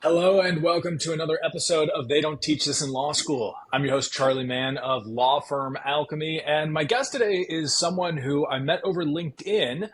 Hello and welcome to another episode of They Don't Teach This in Law School. I'm your host, Charlie Mann of law firm Alchemy, and my guest today is someone who I met over LinkedIn,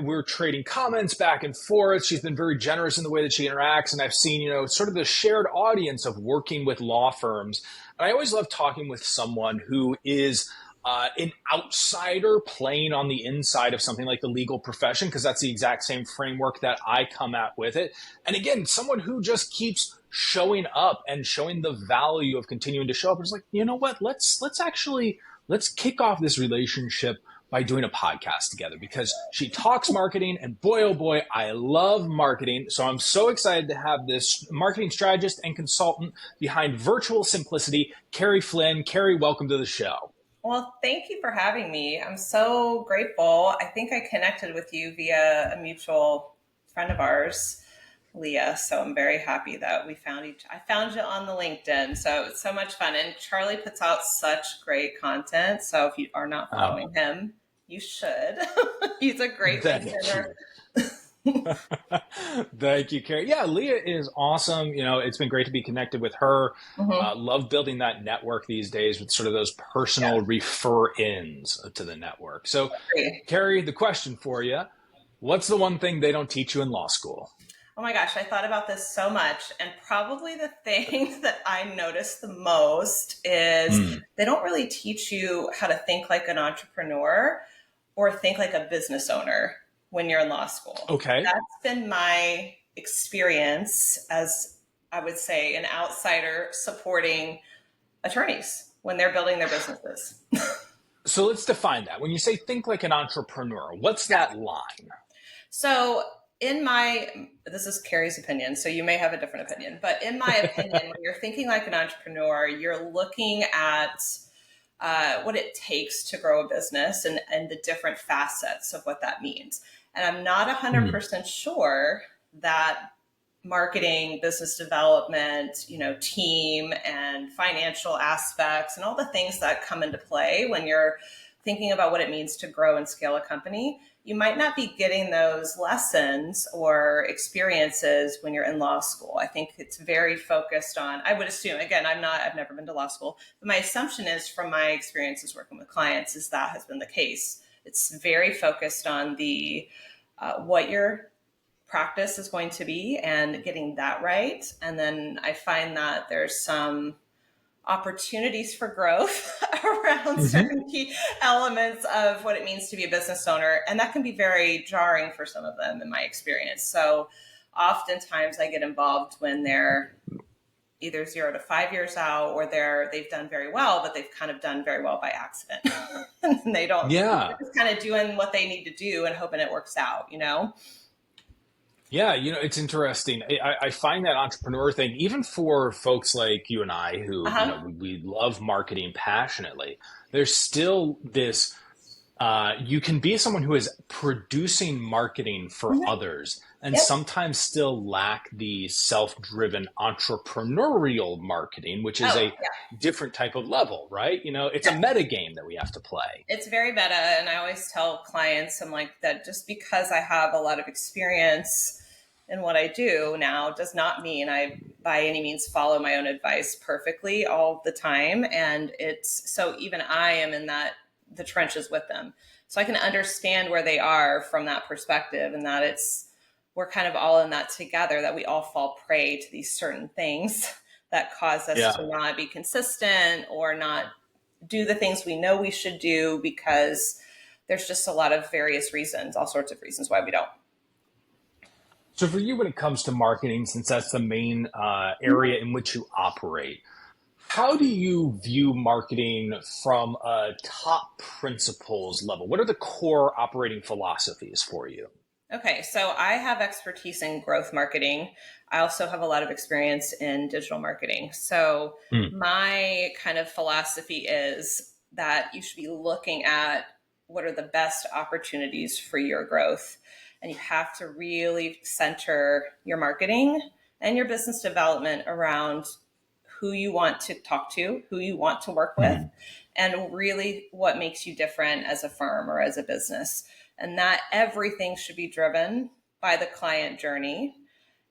we're trading comments back and forth. She's been very generous in the way that she interacts, and I've seen, sort of the shared audience of working with law firms. And I always love talking with someone who is an outsider playing on the inside of something like the legal profession, because that's the exact same framework that I come at with it. And again, someone who just keeps showing up and showing the value of continuing to show up. It's like, you know what? Let's kick off this relationship by doing a podcast together, because she talks marketing, and boy, oh boy, I love marketing. So I'm so excited to have this marketing strategist and consultant behind Virtual Simplicity, Carrie Flynn. Carrie, welcome to the show. Well, thank you for having me. I'm so grateful. I think I connected with you via a mutual friend of ours, Leah. So I'm very happy that I found you on the LinkedIn. So it's so much fun. And Charlie puts out such great content. So if you are not following him, you should. He's a great LinkedIner. Thank you, Carrie. Yeah, Leah is awesome. It's been great to be connected with her. Love building that network these days with sort of those personal refer-ins to the network. So, Carrie, the question for you, what's the one thing they don't teach you in law school? Oh my gosh, I thought about this so much. And probably the thing that I notice the most is they don't really teach you how to think like an entrepreneur or think like a business owner when you're in law school. Okay. That's been my experience as, I would say, an outsider supporting attorneys when they're building their businesses. So let's define that. When you say think like an entrepreneur, what's that line? So this is Carrie's opinion, so you may have a different opinion, but in my opinion, when you're thinking like an entrepreneur, you're looking at what it takes to grow a business and the different facets of what that means. And I'm not 100% sure that marketing, business development, team and financial aspects and all the things that come into play when you're thinking about what it means to grow and scale a company, you might not be getting those lessons or experiences when you're in law school. I think it's very focused on, I would assume, again, I've never been to law school, but my assumption is from my experiences working with clients is that has been the case. It's very focused on the what your practice is going to be and getting that right. And then I find that there's some opportunities for growth around certain key elements of what it means to be a business owner. And that can be very jarring for some of them in my experience. So oftentimes I get involved when they're either 0 to 5 years out or they've done very well, but they've kind of done very well by accident. And they're just kind of doing what they need to do and hoping it works out, Yeah, it's interesting. I find that entrepreneur thing, even for folks like you and I who, we love marketing passionately, there's still this, you can be someone who is producing marketing for others and sometimes still lack the self-driven entrepreneurial marketing, which is a different type of level, right? It's a meta game that we have to play. It's very meta. And I always tell clients, I'm like, that just because I have a lot of experience in what I do now does not mean I by any means follow my own advice perfectly all the time. And so even I am in the trenches with them. So I can understand where they are from that perspective, and that we're kind of all in that together, that we all fall prey to these certain things that cause us to not be consistent or not do the things we know we should do, because there's just a lot of various reasons, all sorts of reasons why we don't. So for you, when it comes to marketing, since that's the main area in which you operate, how do you view marketing from a top principles level? What are the core operating philosophies for you? Okay, so I have expertise in growth marketing. I also have a lot of experience in digital marketing. So my kind of philosophy is that you should be looking at what are the best opportunities for your growth. And you have to really center your marketing and your business development around who you want to talk to, who you want to work with, and really what makes you different as a firm or as a business. And that everything should be driven by the client journey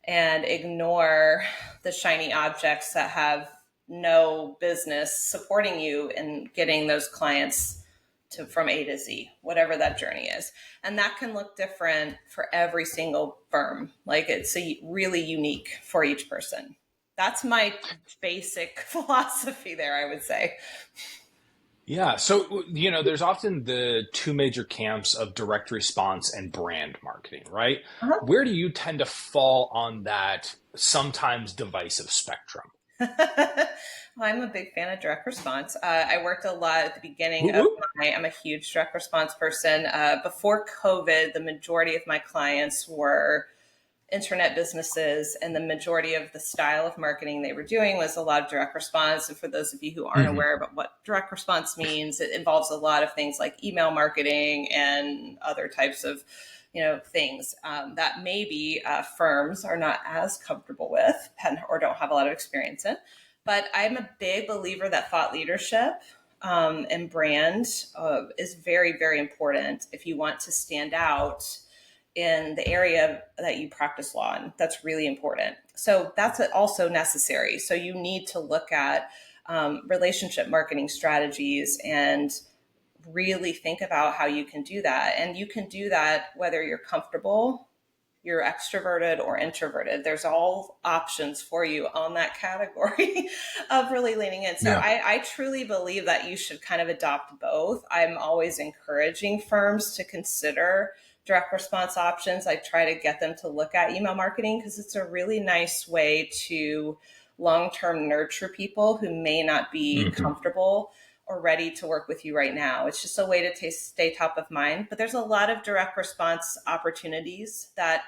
and ignore the shiny objects that have no business supporting you in getting those clients to from A to Z, whatever that journey is. And that can look different for every single firm. Like it's really unique for each person. That's my basic philosophy there, I would say. Yeah. So, there's often the two major camps of direct response and brand marketing, right? Uh-huh. Where do you tend to fall on that sometimes divisive spectrum? Well, I'm a big fan of direct response. I worked a lot at the beginning Whoop, of whoop. I'm a huge direct response person. Before COVID, the majority of my clients were internet businesses, and the majority of the style of marketing they were doing was a lot of direct response. And for those of you who aren't Mhm. aware about what direct response means, it involves a lot of things like email marketing and other types of things that maybe firms are not as comfortable with or don't have a lot of experience in. But I'm a big believer that thought leadership and brand is very, very important if you want to stand out in the area that you practice law in. That's really important. So that's also necessary. So you need to look at relationship marketing strategies and really think about how you can do that. And you can do that whether you're comfortable, you're extroverted or introverted. There's all options for you on that category of really leaning in. So Yeah. I truly believe that you should kind of adopt both. I'm always encouraging firms to consider direct response options. I try to get them to look at email marketing because it's a really nice way to long-term nurture people who may not be Mhm. comfortable or ready to work with you right now. It's just a way to stay top of mind. But there's a lot of direct response opportunities that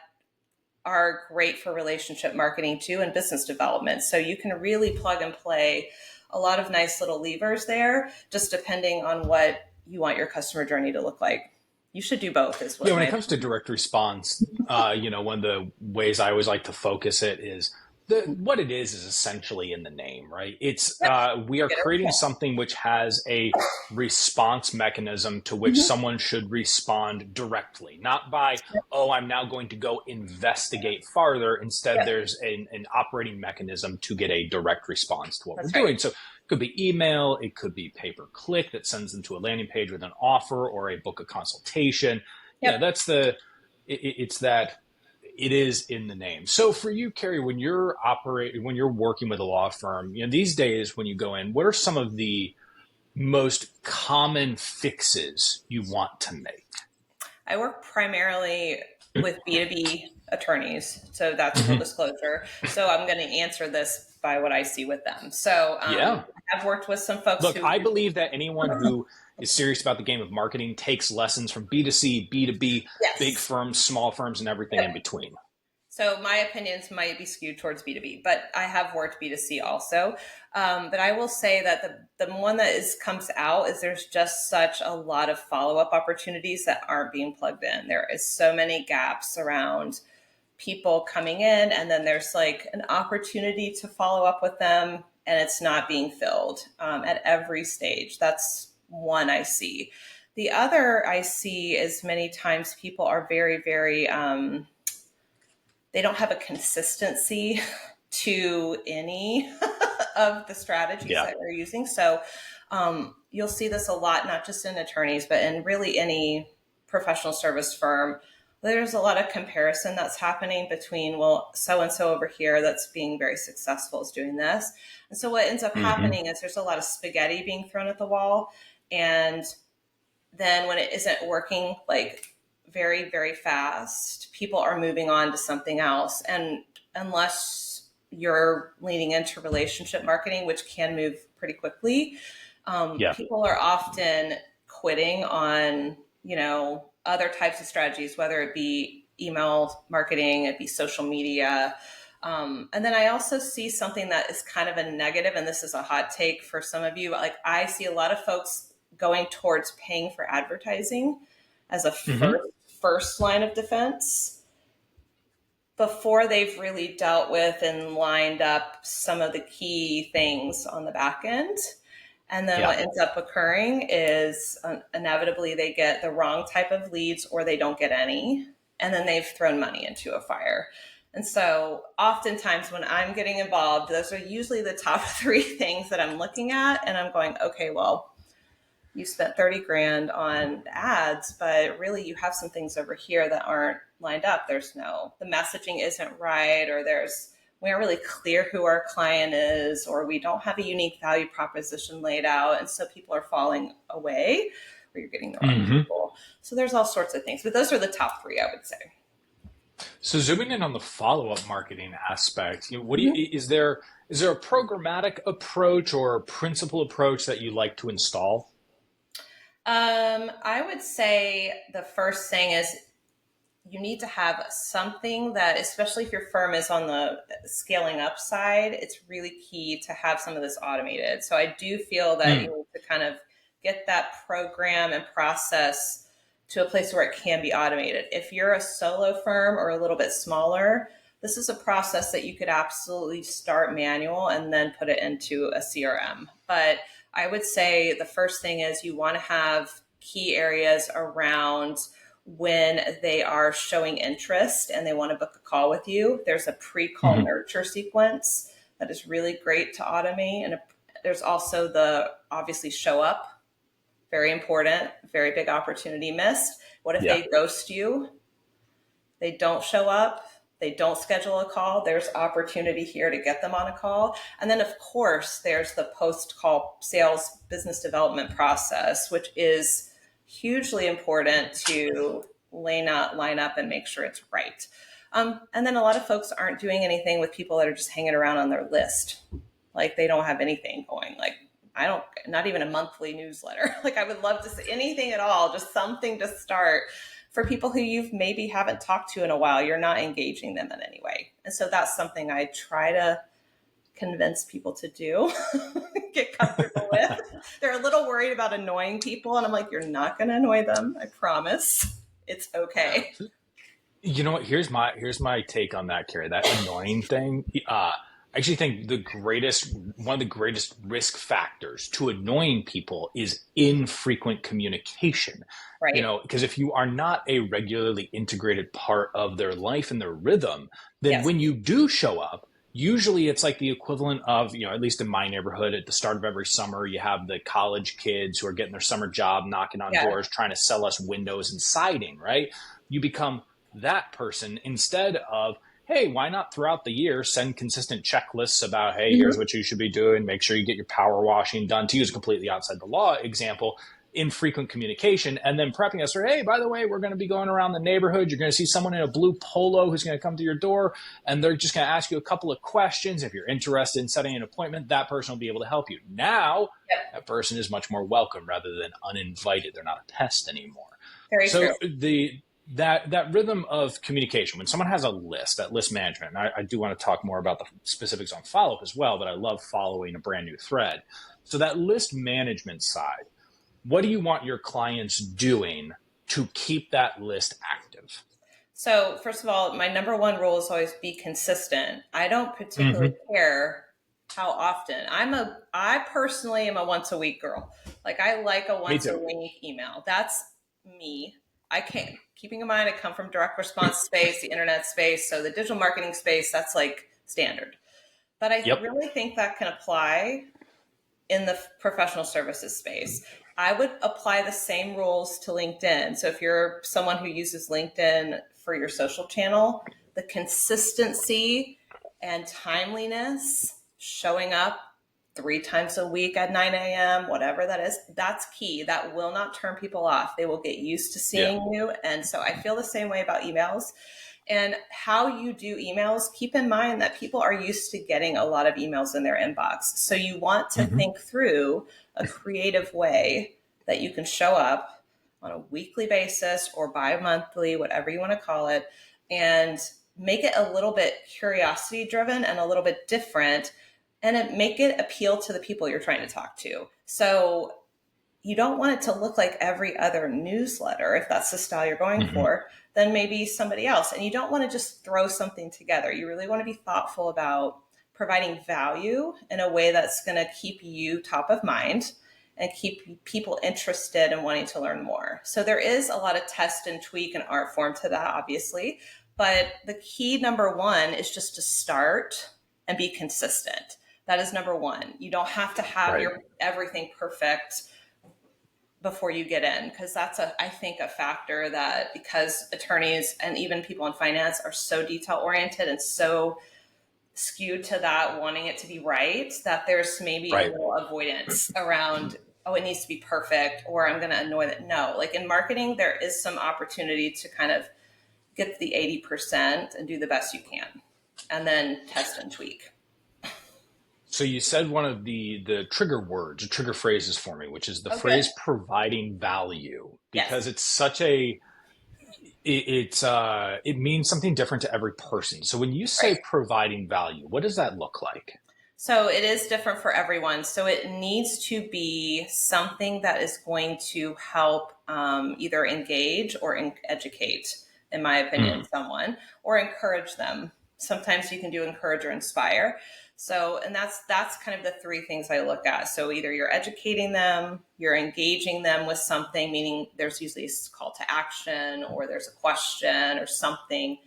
are great for relationship marketing too and business development. So you can really plug and play a lot of nice little levers there, just depending on what you want your customer journey to look like. You should do both, is Yeah, what when it my comes to direct response, one of the ways I always like to focus it is what it is essentially in the name, right? It's yep. we are Get creating it. something which has a response mechanism to which Mhm. someone should respond directly, not by, oh, I'm now going to go investigate farther. Instead, Yep, there's an operating mechanism to get a direct response to what we're that's right. doing. So it could be email, it could be pay per click that sends them to a landing page with an offer or a book a consultation. Yep. That's it's that it is in the name. So for you, Carrie, when you're working with a law firm, these days when you go in, what are some of the most common fixes you want to make? I work primarily with B2B attorneys. So that's full Mm-hmm. disclosure. So I'm going to answer this by what I see with them. So Yeah. I've worked with some folks Look, who I believe that anyone who is serious about the game of marketing takes lessons from B2C, B2B, big yes. firms, small firms, and everything in Yep. between. So my opinions might be skewed towards B2B, but I have worked B2C also. But I will say that the one that comes out is there's just such a lot of follow-up opportunities that aren't being plugged in. There is so many gaps around people coming in, and then there's like an opportunity to follow up with them, and it's not being filled at every stage. That's one I see. The other I see is many times people are very, very they don't have a consistency to any of the strategies Yeah. that we're using. So you'll see this a lot, not just in attorneys, but in really any professional service firm. There's a lot of comparison that's happening between, well, so and so over here that's being very successful is doing this. And so what ends up Mm-hmm. happening is there's a lot of spaghetti being thrown at the wall. And then when it isn't working like very, very fast, people are moving on to something else. And unless you're leaning into relationship marketing, which can move pretty quickly, Yeah. people are often quitting on, other types of strategies, whether it be email marketing, it be social media. And then I also see something that is kind of a negative, and this is a hot take for some of you. Like I see a lot of folks going towards paying for advertising as a Mm-hmm. first line of defense before they've really dealt with and lined up some of the key things on the back end. And then Yeah. what ends up occurring is inevitably they get the wrong type of leads or they don't get any. And then they've thrown money into a fire. And so oftentimes when I'm getting involved, those are usually the top three things that I'm looking at. And I'm going, okay, well, you spent 30 grand on ads, but really you have some things over here that aren't lined up. The messaging isn't right, or we aren't really clear who our client is, or we don't have a unique value proposition laid out. And so people are falling away, or you're getting the wrong people. So there's all sorts of things, but those are the top three, I would say. So zooming in on the follow-up marketing aspect, what do you, is there a programmatic approach or a principal approach that you like to install? I would say the first thing is you need to have something that, especially if your firm is on the scaling up side, it's really key to have some of this automated. So I do feel that you need to kind of get that program and process to a place where it can be automated. If you're a solo firm or a little bit smaller, this is a process that you could absolutely start manual and then put it into a CRM. But I would say the first thing is you want to have key areas around when they are showing interest and they want to book a call with you. There's a pre-call nurture sequence that is really great to automate. And there's also the obviously show up, very important, very big opportunity missed. What if they ghost you? They don't show up. They don't schedule a call. There's opportunity here to get them on a call. And then, of course, there's the post-call sales business development process, which is hugely important to line up and make sure it's right. And then a lot of folks aren't doing anything with people that are just hanging around on their list. Like they don't have anything going. Like not even a monthly newsletter. Like I would love to see anything at all, just something to start. For people who you've maybe haven't talked to in a while, you're not engaging them in any way. And so that's something I try to convince people to do, get comfortable with. They're a little worried about annoying people. And I'm like, you're not going to annoy them. I promise. It's okay. You know what? Here's my take on that, Carrie. That annoying thing. I actually think one of the greatest risk factors to annoying people is infrequent communication. Right. Because if you are not a regularly integrated part of their life and their rhythm, then when you do show up, usually it's like the equivalent of, at least in my neighborhood, at the start of every summer, you have the college kids who are getting their summer job, knocking on doors, trying to sell us windows and siding, right? You become that person instead of, hey, why not throughout the year send consistent checklists about, hey, here's what you should be doing. Make sure you get your power washing done. To use a completely outside the law example, infrequent communication, and then prepping us for, hey, by the way, we're going to be going around the neighborhood. You're going to see someone in a blue polo who's going to come to your door, and they're just going to ask you a couple of questions. If you're interested in setting an appointment, that person will be able to help you. Now, that person is much more welcome rather than uninvited. They're not a pest anymore. Very true. That rhythm of communication, when someone has a list, that list management, and I do want to talk more about the specifics on follow-up as well, but I love following a brand new thread. So that list management side, what do you want your clients doing to keep that list active? So first of all, my number one rule is always be consistent. I don't particularly care how often. I personally am a once a week girl. Like I like a once a week email. That's me. I can't, keeping in mind, I come from direct response space, the internet space. So the digital marketing space, that's like standard. But I really think that can apply in the professional services space. I would apply the same rules to LinkedIn. So if you're someone who uses LinkedIn for your social channel, the consistency and timeliness, showing up 3 times a week at 9 a.m., whatever that is, that's key. That will not turn people off. They will get used to seeing you. And so I feel the same way about emails. And how you do emails, keep in mind that people are used to getting a lot of emails in their inbox. So you want to think through a creative way that you can show up on a weekly basis or bi-monthly, whatever you want to call it, and make it a little bit curiosity driven and a little bit different, and make it appeal to the people you're trying to talk to. So you don't want it to look like every other newsletter. If that's the style you're going for, then maybe somebody else. And you don't want to just throw something together. You really want to be thoughtful about providing value in a way that's going to keep you top of mind and keep people interested and wanting to learn more. So there is a lot of test and tweak and art form to that, obviously. But the key number one is just to start and be consistent. That is number one. You don't have to have Right. your everything perfect before you get in, because that's I think a factor that, because attorneys and even people in finance are so detail oriented and so skewed to that wanting it to be right, that there's maybe a Right. little avoidance around, oh, it needs to be perfect, or I'm going to annoy that. No, like in marketing, there is some opportunity to kind of get the 80% and do the best you can, and then test and tweak. So you said one of the trigger words, or trigger phrases for me, which is the Oh, good. phrase providing value, because Yes. it's such a it means something different to every person. So when you Right. say providing value, what does that look like? So it is different for everyone. So it needs to be something that is going to help either engage or educate, in my opinion, Mm, someone, or encourage them. Sometimes you can do encourage or inspire. So, and that's kind of the three things I look at. So either you're educating them, you're engaging them with something, meaning there's usually a call to action, or there's a question or something,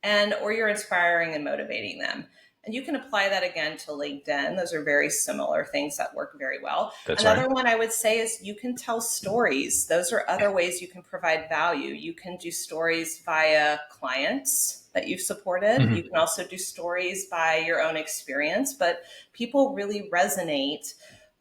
and or you're inspiring and motivating them. And you can apply that again to LinkedIn. Those are very similar things that work very well. that's right. Another one I would say is you can tell stories. Those are other ways you can provide value. You can do stories via clients that you've supported. You Hmm. can also do stories by your own experience, but people really resonate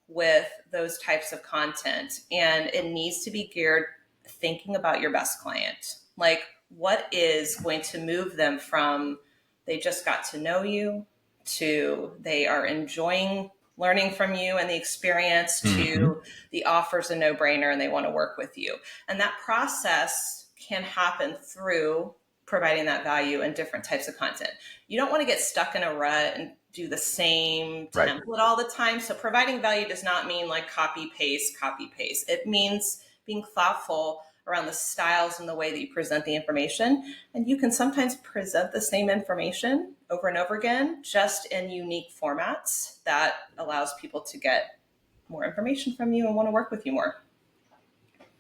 with those types of content, and it needs to be geared thinking about your best client. Like, what is going to move them from they just got to know you to they are enjoying learning from you and the experience, Hmm. to the offer's a no-brainer and they want to work with you. And that process can happen through providing that value in different types of content. You don't want to get stuck in a rut and do the same Right. template all the time. So providing value does not mean like copy paste. It means being thoughtful around the styles and the way that you present the information. And you can sometimes present the same information over and over again, just in unique formats that allows people to get more information from you and want to work with you more.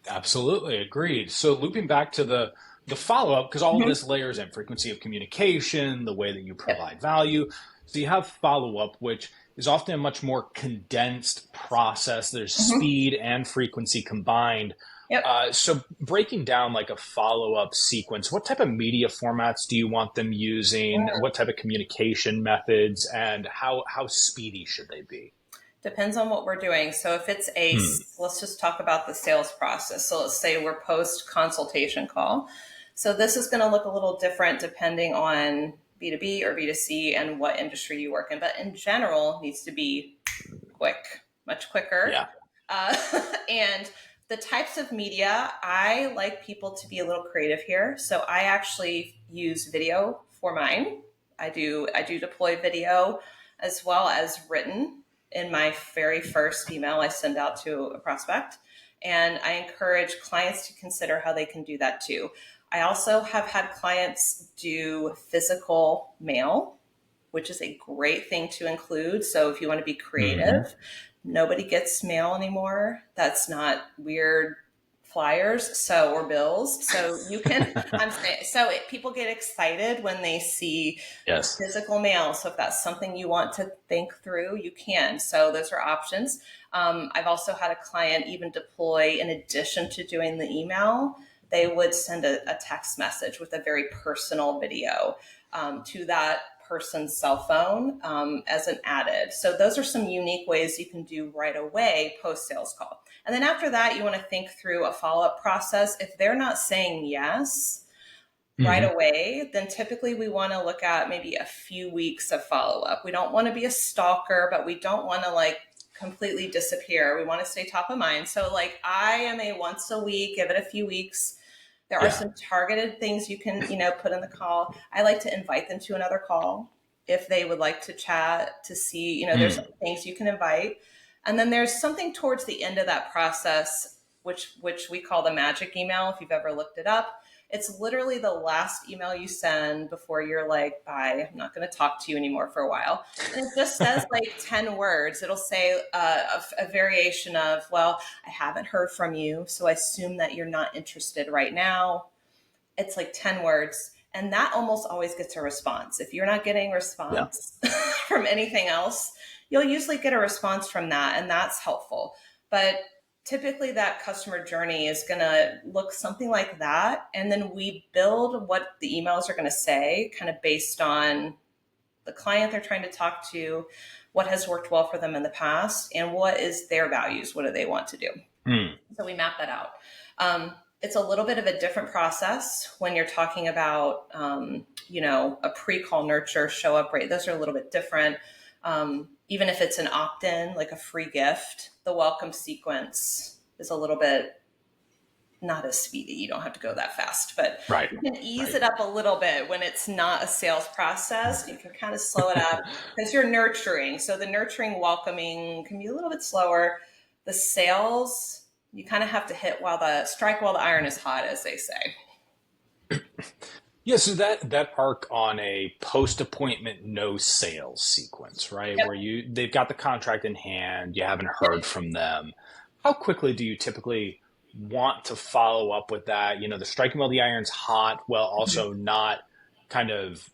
Absolutely agreed. So looping back to the follow up, because all of Mm-hmm. this layers in frequency of communication, the way that you Yep. provide value. So you have follow up, which is often a much more condensed process. There's Mm-hmm. speed and frequency combined. Yep. So breaking down like a follow up sequence, what type of media formats do you want them using? What type of communication methods, and how speedy should they be? Depends on what we're doing. So if it's Hmm. let's just talk about the sales process. So let's say we're post consultation call. So this is going to look a little different depending on B2B or B2C and what industry you work in. But in general, it needs to be quick, much quicker. Yeah. Uh, and the types of media, I like people to be a little creative here. So I actually use video for mine. I do deploy video as well as written in my very first email I send out to a prospect. And I encourage clients to consider how they can do that too. I also have had clients do physical mail, which is a great thing to include. So if you want to be Hmm. creative, nobody gets mail anymore that's not weird flyers, so, or bills. So you can I'm saying, so people get excited when they see Yes. physical mail. So if that's something you want to think through, you can. So those are options. I've also had a client even deploy, in addition to doing the email, they would send a text message with a very personal video to that person's cell phone as an added. So those are some unique ways you can do right away post sales call. And then after that, you want to think through a follow up process. If they're not saying yes right Hmm. away, then typically we want to look at maybe a few weeks of follow up. We don't want to be a stalker, but we don't want to like completely disappear. We want to stay top of mind. So, like, I am a once a week, give it a few weeks. There are Yeah. some targeted things you can, put in the call. I like to invite them to another call if they would like to chat to see, there's Mm. some things you can invite. And then there's something towards the end of that process, which we call the magic email, if you've ever looked it up. It's literally the last email you send before you're like, bye, I'm not going to talk to you anymore for a while. And it just says like 10 words. It'll say a variation of, well, I haven't heard from you, so I assume that you're not interested right now. It's like 10 words. And that almost always gets a response. If you're not getting a Yeah. response from anything else, you'll usually get a response from that, and that's helpful. But typically that customer journey is going to look something like that. And then we build what the emails are going to say kind of based on the client they're trying to talk to, what has worked well for them in the past, and what is their values. What do they want to do? So we map that out. It's a little bit of a different process when you're talking about, a pre-call nurture, show up rate. Those are a little bit different. Even if it's an opt-in, like a free gift, the welcome sequence is a little bit not as speedy. You don't have to go that fast, but Right. you can ease it up a little bit when it's not a sales process. You can kind of slow it up because you're nurturing. So the nurturing, welcoming can be a little bit slower. The sales, you kind of have to strike while the iron is hot, as they say. Yeah, so that arc on a post-appointment no sales sequence, right? Yep. Where they've got the contract in hand, you haven't heard from them. How quickly do you typically want to follow up with that? The striking while the iron's hot, while also not kind of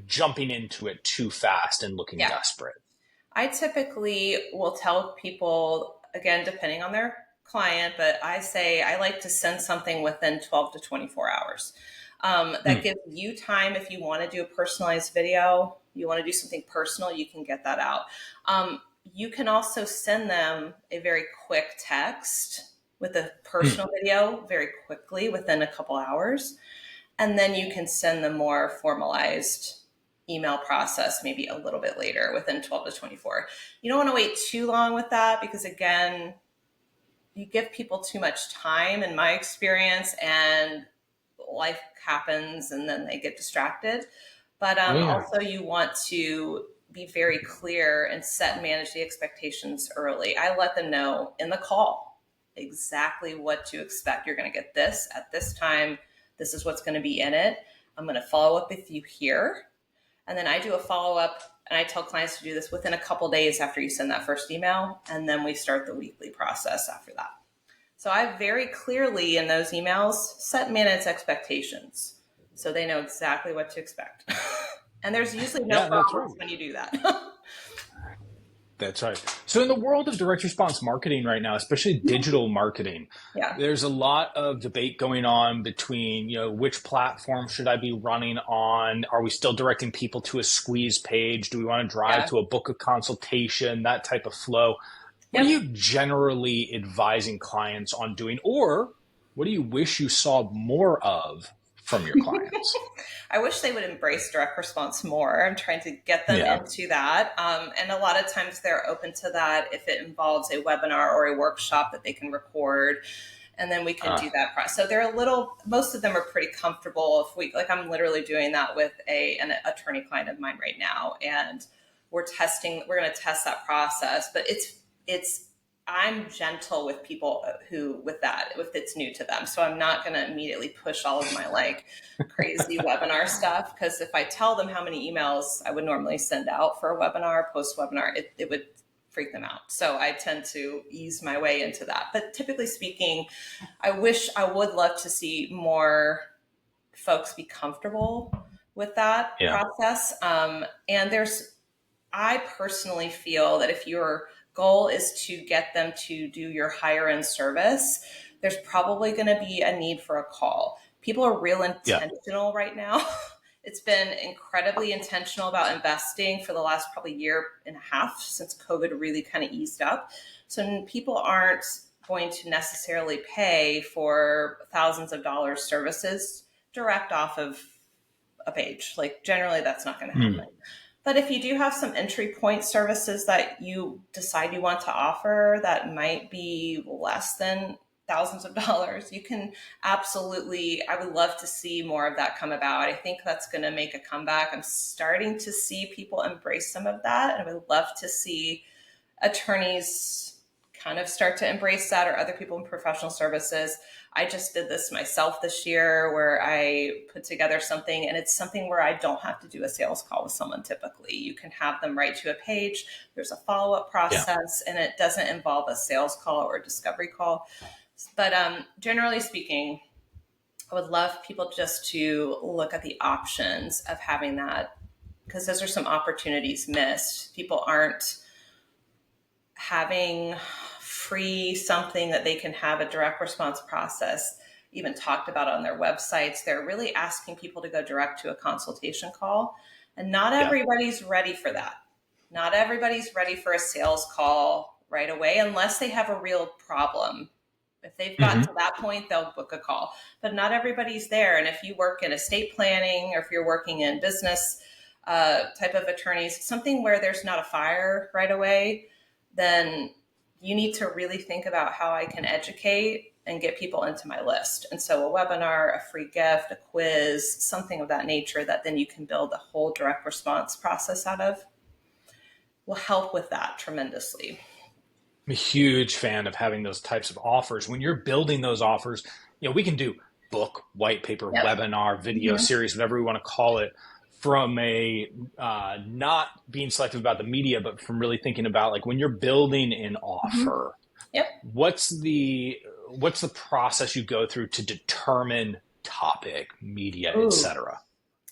jumping into it too fast and looking desperate. I typically will tell people, again, depending on their client, but I say I like to send something within 12 to 24 hours. That gives you time. If you want to do a personalized video, you want to do something personal, you can get that out. You can also send them a very quick text with a personal video very quickly within a couple hours. And then you can send them more formalized email process maybe a little bit later within 12 to 24. You don't want to wait too long with that because, again, you give people too much time in my experience, and life happens and then they get distracted. But also you want to be very clear and set and manage the expectations early. I let them know in the call exactly what to expect. You're going to get this at this time. This is what's going to be in it. I'm going to follow up with you here. And then I do a follow-up, and I tell clients to do this within a couple days after you send that first email. And then we start the weekly process after that. So I very clearly in those emails set manage expectations so they know exactly what to expect. And there's usually no problems when you do that. That's right. So in the world of direct response marketing right now, especially digital marketing, there's a lot of debate going on between, which platform should I be running on? Are we still directing people to a squeeze page? Do we want to drive to a book a consultation, that type of flow? What are you generally advising clients on doing, or what do you wish you saw more of from your clients? I wish they would embrace direct response more. I'm trying to get them into that. And a lot of times they're open to that if it involves a webinar or a workshop that they can record. And then we can do that process. So most of them are pretty comfortable. I'm literally doing that with an attorney client of mine right now. And we're going to test that process, but I'm gentle with people if it's new to them. So I'm not going to immediately push all of my crazy webinar stuff, because if I tell them how many emails I would normally send out for a webinar, post-webinar, it would freak them out. So I tend to ease my way into that. But typically speaking, I would love to see more folks be comfortable with that process. I personally feel that if your goal is to get them to do your higher end service, there's probably going to be a need for a call. People are real intentional right now. It's been incredibly intentional about investing for the last probably year and a half since COVID really kind of eased up. So people aren't going to necessarily pay for thousands of dollars services direct off of a page. Generally, that's not going to happen. But if you do have some entry point services that you decide you want to offer that might be less than thousands of dollars, you can absolutely, I would love to see more of that come about. I think that's going to make a comeback. I'm starting to see people embrace some of that. And I would love to see attorneys kind of start to embrace that, or other people in professional services. I just did this myself this year where I put together something, and it's something where I don't have to do a sales call with someone typically. You can have them write to a page. There's a follow-up process, and it doesn't involve a sales call or a discovery call. But generally speaking, I would love people just to look at the options of having that, because those are some opportunities missed. People aren't having free something that they can have a direct response process even talked about on their websites. They're really asking people to go direct to a consultation call. And not Yeah. everybody's ready for that. Not everybody's ready for a sales call right away unless they have a real problem. If they've gotten to that point, they'll book a call. But not everybody's there. And if you work in estate planning or if you're working in business type of attorneys, something where there's not a fire right away, then you need to really think about how I can educate and get people into my list. And so a webinar, a free gift, a quiz, something of that nature that then you can build a whole direct response process out of will help with that tremendously. I'm a huge fan of having those types of offers. When you're building those offers, we can do book, white paper, Yep. webinar, video series, whatever we want to call it, from a not being selective about the media, but from really thinking about like when you're building an offer, Yep. what's the process you go through to determine topic, media, etc.?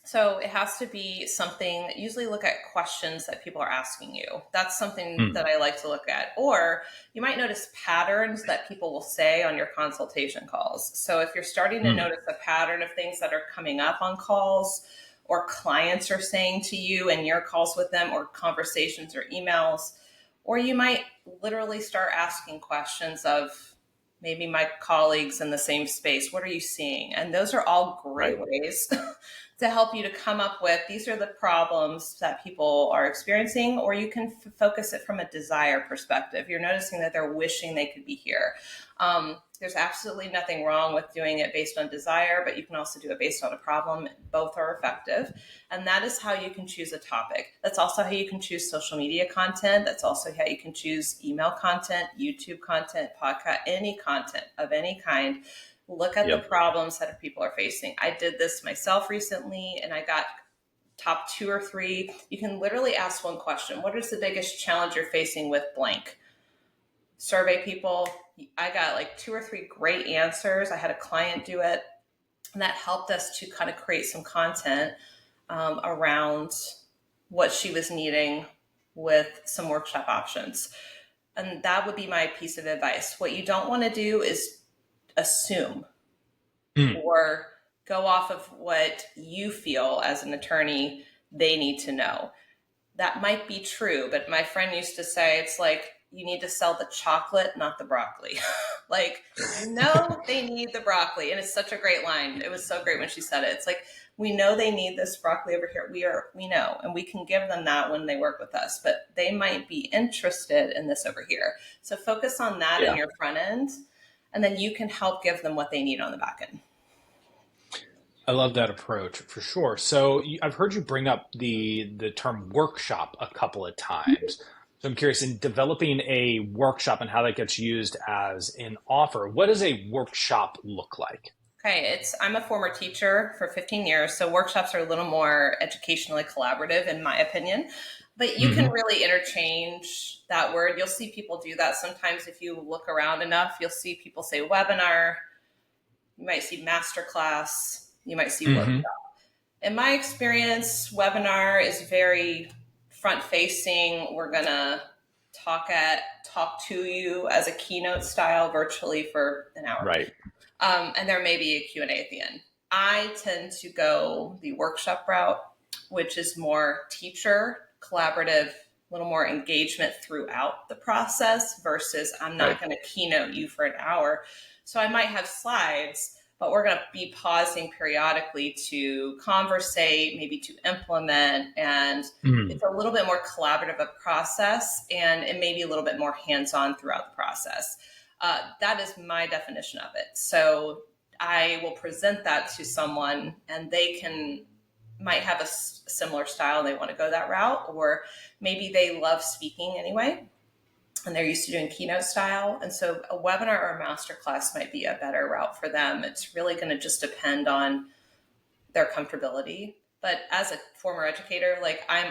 So it has to be something, usually look at questions that people are asking you. That's something that I like to look at. Or you might notice patterns that people will say on your consultation calls. So if you're starting to notice a pattern of things that are coming up on calls, or clients are saying to you in your calls with them, or conversations or emails, or you might literally start asking questions of maybe my colleagues in the same space, what are you seeing? And those are all great ways to help you to come up with, these are the problems that people are experiencing, or you can focus it from a desire perspective. You're noticing that they're wishing they could be here. There's absolutely nothing wrong with doing it based on desire, but you can also do it based on a problem. Both are effective. And that is how you can choose a topic. That's also how you can choose social media content. That's also how you can choose email content, YouTube content, podcast, any content of any kind. Look at the problems that people are facing. I did this myself recently, and I got top 2 or 3. You can literally ask one question. What is the biggest challenge you're facing with blank? Survey people. I got like 2 or 3 great answers. I had a client do it, and that helped us to kind of create some content around what she was needing with some workshop options. And that would be my piece of advice. What you don't want to do is assume or go off of what you feel as an attorney they need to know. That might be true, but my friend used to say, it's like, you need to sell the chocolate, not the broccoli. Like, they need the broccoli. And it's such a great line. It was so great when she said it. It's like, we know they need this broccoli over here. We know, and we can give them that when they work with us, but they might be interested in this over here. So focus on that in your front end, and then you can help give them what they need on the back end. I love that approach for sure. So I've heard you bring up the term workshop a couple of times. So I'm curious, in developing a workshop and how that gets used as an offer, what does a workshop look like? Okay, I'm a former teacher for 15 years, so workshops are a little more educationally collaborative, in my opinion. But you can really interchange that word. You'll see people do that sometimes. If you look around enough, you'll see people say webinar. You might see masterclass. You might see workshop. In my experience, webinar is very front-facing. We're gonna talk to you as a keynote style virtually for an hour. Right. And there may be a Q&A at the end. I tend to go the workshop route, which is more teacher, collaborative, a little more engagement throughout the process versus I'm not going to keynote you for an hour. So I might have slides, but we're going to be pausing periodically to conversate, maybe to implement. And it's a little bit more collaborative a process, and it may be a little bit more hands-on throughout the process. That is my definition of it. So I will present that to someone, and they might have a similar style and they want to go that route, or maybe they love speaking anyway and they're used to doing keynote style. And so a webinar or a masterclass might be a better route for them. It's really going to just depend on their comfortability. But as a former educator, like I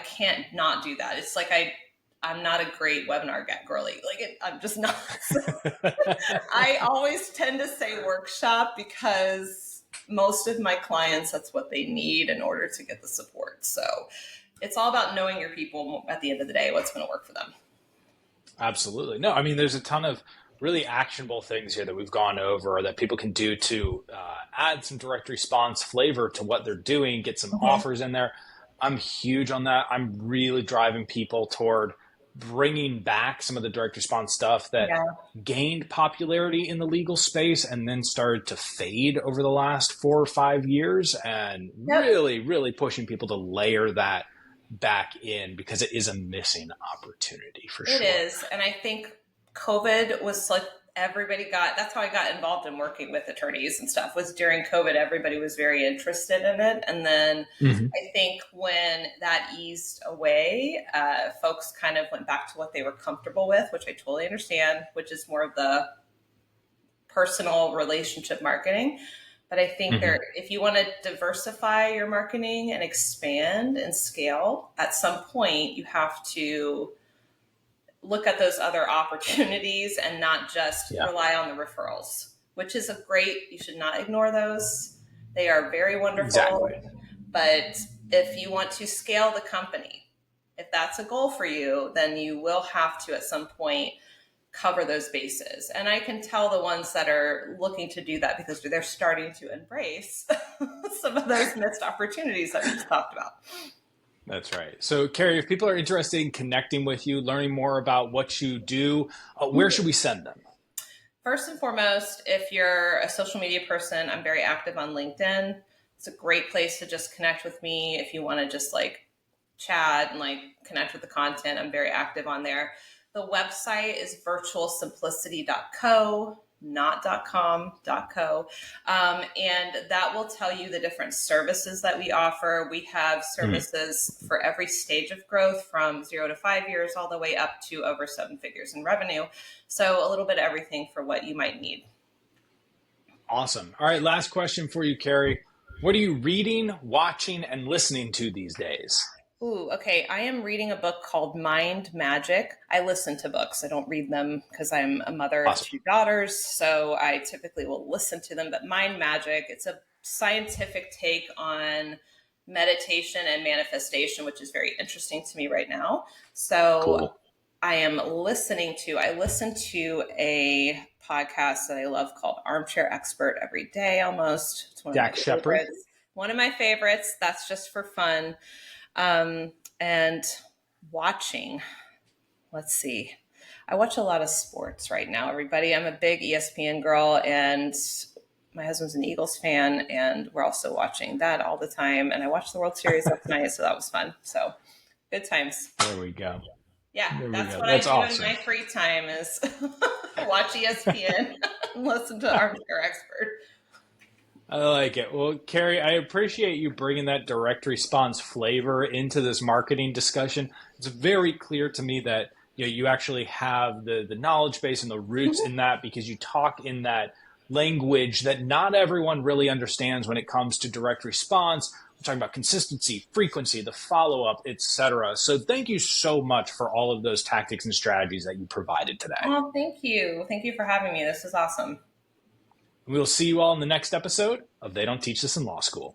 can't not do that. It's like I'm not a great webinar girly. I'm just not. So I always tend to say workshop because most of my clients, that's what they need in order to get the support. So it's all about knowing your people at the end of the day, what's going to work for them. Absolutely. No, I mean, there's a ton of really actionable things here that we've gone over that people can do to add some direct response flavor to what they're doing, get some offers in there. I'm huge on that. I'm really driving people toward bringing back some of the direct response stuff that Yeah. gained popularity in the legal space and then started to fade over the last 4 or 5 years, and Yep. really, really pushing people to layer that back in because it is a missing opportunity for sure. It is. And I think COVID was like that's how I got involved in working with attorneys and stuff, was during COVID. Everybody was very interested in it. And then I think when that eased away, folks kind of went back to what they were comfortable with, which I totally understand, which is more of the personal relationship marketing. But I think if you want to diversify your marketing and expand and scale, at some point you have to look at those other opportunities and not just rely on the referrals, which is you should not ignore those. They are very wonderful. Exactly. But if you want to scale the company, if that's a goal for you, then you will have to at some point cover those bases. And I can tell the ones that are looking to do that because they're starting to embrace some of those missed opportunities that we just talked about. That's right. So, Carrie, if people are interested in connecting with you, learning more about what you do, where should we send them? First and foremost, if you're a social media person, I'm very active on LinkedIn. It's a great place to just connect with me. If you want to just chat and connect with the content, I'm very active on there. The website is virtualsimplicity.co, not .com, .co. And that will tell you the different services that we offer. We have services for every stage of growth, from 0 to 5 years all the way up to over 7 figures in revenue. So a little bit of everything for what you might need. Awesome. All right, last question for you, Carrie. What are you reading, watching, and listening to these days? Ooh, okay. I am reading a book called Mind Magic. I listen to books. I don't read them because I'm a mother of 2 daughters, so I typically will listen to them. But Mind Magic, it's a scientific take on meditation and manifestation, which is very interesting to me right now. So cool. I listen to a podcast that I love called Armchair Expert every day almost. It's one of Dak Shepard. One of my favorites. That's just for fun. And watching, let's see. I watch a lot of sports right now, everybody. I'm a big ESPN girl, and my husband's an Eagles fan, and we're also watching that all the time. And I watched the World Series last night, so that was fun. So good times. There we go. Yeah, that's what I do awesome. In my free time is watch ESPN and listen to Armchair Expert. I like it. Well, Carrie, I appreciate you bringing that direct response flavor into this marketing discussion. It's very clear to me that you actually have the knowledge base and the roots in that, because you talk in that language that not everyone really understands when it comes to direct response. We're talking about consistency, frequency, the follow-up, etc. So thank you so much for all of those tactics and strategies that you provided today. Oh, thank you. Thank you for having me. This is awesome. We'll see you all in the next episode of They Don't Teach This in Law School.